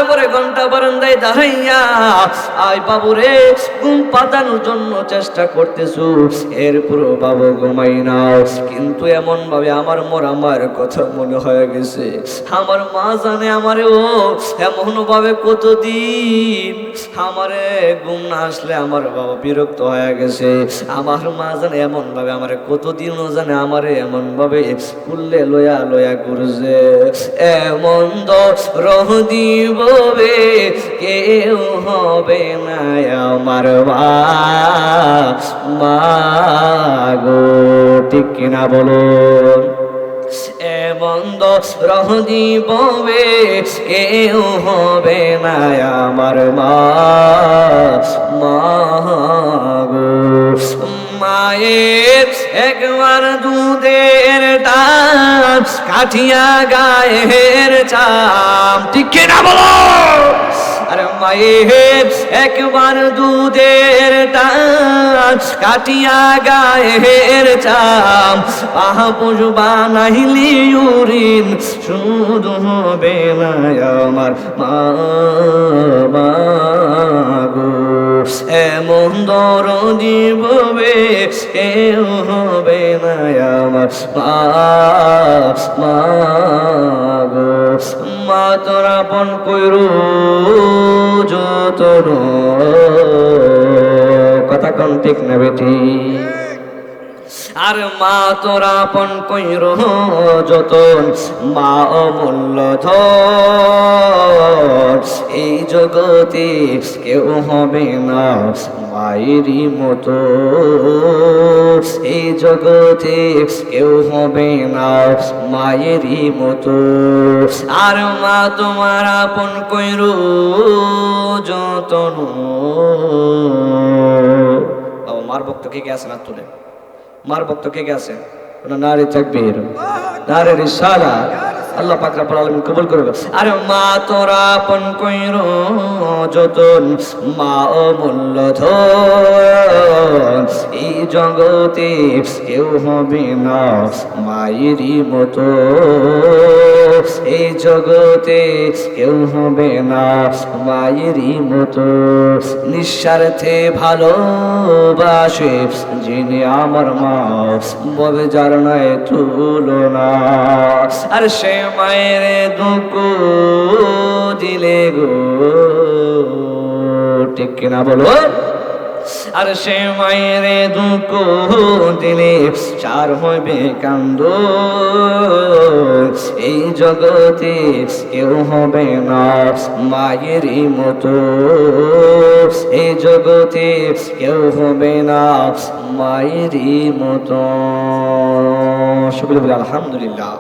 তারপরে ঘন্টা বারান্দায় দাঁড়াইয়া আই বাবু রে ঘুম পাতানোর জন্য চেষ্টা করতেছো, এরপরও বাবু ঘুমাই নাও। কিন্তু এমন ভাবে আমার আমার কথা মনে হয়ে গেছে, আমার মা জানে আমারে ও এমন ভাবে কতদিন আমারে ঘুম না আসলে আমার বাবা বিরক্ত হয়ে গেছে। আমার মা জানে এমন ভাবে আমারে কতদিনও জানে আমারে এমন ভাবে কুল্লে লয়া লয়া ঘুরছে। এমন দরহ দিববে কেউ হবে না আমার মা গো, ঠিক কিনা বলুন? এমন দরহ দিববে কেউ হবে না আমার মা গো। মায়ের একবার দুধের টান কাঠিয়া গায়ের চাম, ঠিক কিনা বলো? আরে মায়ের একবার দুধের টান কাঠিয়া গায়ের চাম, পাহাপুষ বানাইলি উরিন শুধু হবে না আমার মা গো। এমন দরদি ববে কেউ হবে না আমার মা গো। মা তোর আপন কইরু যতন, কথা কোন ঠিক না বেটি? আর মা তোর আপন কইর যতন, মা অমূল্য ধন, এই জগতে কেউ হবে না মায়েরই মতো, এই জগতে কেউ হবে না মায়েরই মতো। আর মা তোমার আপন কইর যতন। মার ভক্ত কে আছে না তুলে? মার ভক্ত কে আছে? নারে তাকবীর, নারে রিসালাত, আল্লাহ পাক রব্বুল আলামিন কবুল করবে। আরে মা তোরা আপন কইর যতন, মা অমূল্য ধন, এই জগতে কেউ হবে না মায়েরই মতো, এই জগতে কেউ হবে না মায়েরই মতো। নিঃস্বার্থে ভালোবাসে যিনি আমার মা, ববে যার নয় তুলনা। আর সে মায়ের দুঃখ দিলে গো, ঠিক কিনা বলো? আর সে মায়ের দুঃখ দিলে চার হইবে কান্দ, এই জগতে কেউ হবে না মায়েরই মতো, এই জগতে কেউ হবে না মায়েরই মতো। শুকরিয়া, আলহামদুলিল্লাহ।